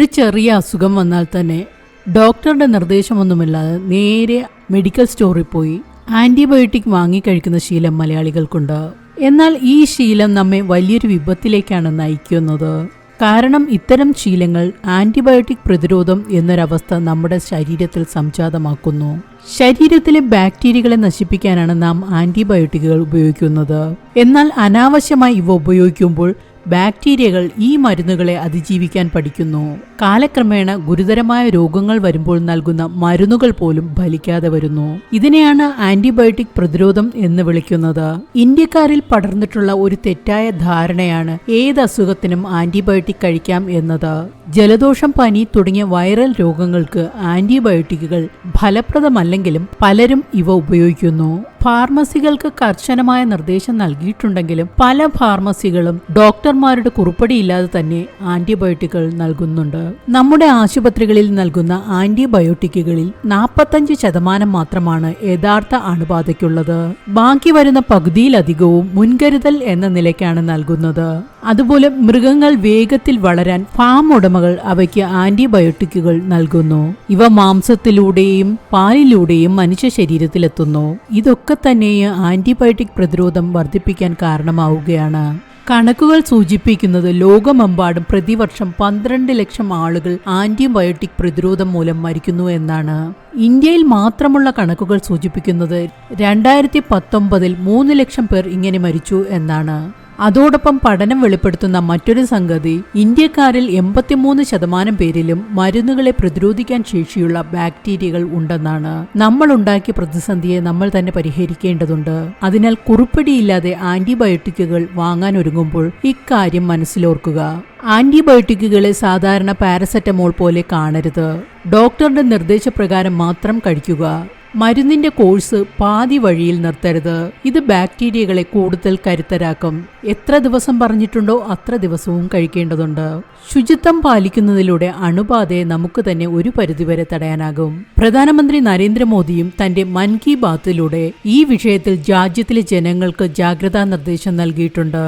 ഒരു ചെറിയ അസുഖം വന്നാൽ തന്നെ ഡോക്ടറുടെ നിർദ്ദേശമൊന്നുമില്ലാതെ നേരെ മെഡിക്കൽ സ്റ്റോറിൽ പോയി ആന്റിബയോട്ടിക് വാങ്ങിക്കഴിക്കുന്ന ശീലം മലയാളികൾക്കുണ്ട്. എന്നാൽ ഈ ശീലം നമ്മെ വലിയൊരു വിപത്തിലേക്കാണ് നയിക്കുന്നത്. കാരണം ഇത്തരം ശീലങ്ങൾ ആന്റിബയോട്ടിക് പ്രതിരോധം എന്നൊരവസ്ഥ നമ്മുടെ ശരീരത്തിൽ സംജാതമാക്കുന്നു. ശരീരത്തിലെ ബാക്ടീരിയകളെ നശിപ്പിക്കാനാണ് നാം ആന്റിബയോട്ടിക്കുകൾ ഉപയോഗിക്കുന്നത്. എന്നാൽ അനാവശ്യമായി ഇവ ഉപയോഗിക്കുമ്പോൾ ബാക്ടീരിയകൾ ഈ മരുന്നുകളെ അതിജീവിക്കാൻ പഠിക്കുന്നു. കാലക്രമേണ ഗുരുതരമായ രോഗങ്ങൾ വരുമ്പോൾ നൽകുന്ന മരുന്നുകൾ പോലും ഫലിക്കാതെ വരുന്നു. ഇതിനെയാണ് ആന്റിബയോട്ടിക് പ്രതിരോധം എന്ന് വിളിക്കുന്നത്. ഇന്ത്യക്കാരിൽ പടർന്നിട്ടുള്ള ഒരു തെറ്റായ ധാരണയാണ് ഏത് അസുഖത്തിനും ആന്റിബയോട്ടിക് കഴിക്കാം എന്നത്. ജലദോഷം, പനി തുടങ്ങിയ വൈറൽ രോഗങ്ങൾക്ക് ആന്റിബയോട്ടിക്കുകൾ ഫലപ്രദമല്ലെങ്കിലും പലരും ഇവ ഉപയോഗിക്കുന്നു. ഫാർമസികൾക്ക് കർശനമായ നിർദ്ദേശം നൽകിയിട്ടുണ്ടെങ്കിലും പല ഫാർമസികളും ഡോക്ടർമാരുടെ കുറിപ്പടിയില്ലാതെ തന്നെ ആന്റിബയോട്ടിക്കുകൾ നൽകുന്നുണ്ട്. നമ്മുടെ ആശുപത്രികളിൽ നൽകുന്ന ആന്റിബയോട്ടിക്കുകളിൽ 45% മാത്രമാണ് യഥാർത്ഥ അണുബാധയ്ക്കുള്ളത്. ബാക്കി വരുന്ന പകുതിയിലധികവും മുൻകരുതൽ എന്ന നിലയ്ക്കാണ് നൽകുന്നത്. അതുപോലെ മൃഗങ്ങൾ വേഗത്തിൽ വളരാൻ ഫാം ഉടമകൾ അവയ്ക്ക് ആന്റിബയോട്ടിക്കുകൾ നൽകുന്നു. ഇവ മാംസത്തിലൂടെയും പാലിലൂടെയും മനുഷ്യ ശരീരത്തിലെത്തുന്നു. ഇതൊക്കെ തന്നെ ആന്റിബയോട്ടിക് പ്രതിരോധം വർദ്ധിപ്പിക്കാൻ കാരണമാവുകയാണ്. കണക്കുകൾ സൂചിപ്പിക്കുന്നത് ലോകമെമ്പാടും പ്രതിവർഷം 12 ലക്ഷം ആളുകൾ ആന്റിബയോട്ടിക് പ്രതിരോധം മൂലം മരിക്കുന്നു എന്നാണ്. ഇന്ത്യയിൽ മാത്രമുള്ള കണക്കുകൾ സൂചിപ്പിക്കുന്നത് 2019 3 ലക്ഷം പേർ ഇങ്ങനെ മരിച്ചു എന്നാണ്. അതോടൊപ്പം പഠനം വെളിപ്പെടുത്തുന്ന മറ്റൊരു സംഗതി, ഇന്ത്യക്കാരിൽ 83% പേരിലും മരുന്നുകളെ പ്രതിരോധിക്കാൻ ശേഷിയുള്ള ബാക്ടീരിയകൾ ഉണ്ടെന്നാണ്. നമ്മൾ ഉണ്ടാക്കിയ പ്രതിസന്ധിയെ നമ്മൾ തന്നെ പരിഹരിക്കേണ്ടതുണ്ട്. അതിനാൽ കുറിപ്പടിയില്ലാതെ ആന്റിബയോട്ടിക്കുകൾ വാങ്ങാൻ ഒരുങ്ങുമ്പോൾ ഇക്കാര്യം മനസ്സിലോർക്കുക. ആന്റിബയോട്ടിക്കുകളെ സാധാരണ പാരസെറ്റമോൾ പോലെ കാണരുത്. ഡോക്ടറുടെ നിർദ്ദേശപ്രകാരം മാത്രം കഴിക്കുക. മരുന്നിന്റെ കോഴ്സ് പാതി വഴിയിൽ നിർത്തരുത്. ഇത് ബാക്ടീരിയകളെ കൂടുതൽ കരുത്തരാക്കും. എത്ര ദിവസം പറഞ്ഞിട്ടുണ്ടോ അത്ര ദിവസവും കഴിക്കേണ്ടതുണ്ട്. ശുചിത്വം പാലിക്കുന്നതിലൂടെ അണുബാധയെ നമുക്ക് തന്നെ ഒരു പരിധിവരെ തടയാനാകും. പ്രധാനമന്ത്രി നരേന്ദ്രമോദിയും തന്റെ മൻ കി ബാത്തിലൂടെ ഈ വിഷയത്തിൽ രാജ്യത്തിലെ ജനങ്ങൾക്ക് ജാഗ്രതാ നിർദ്ദേശം നൽകിയിട്ടുണ്ട്.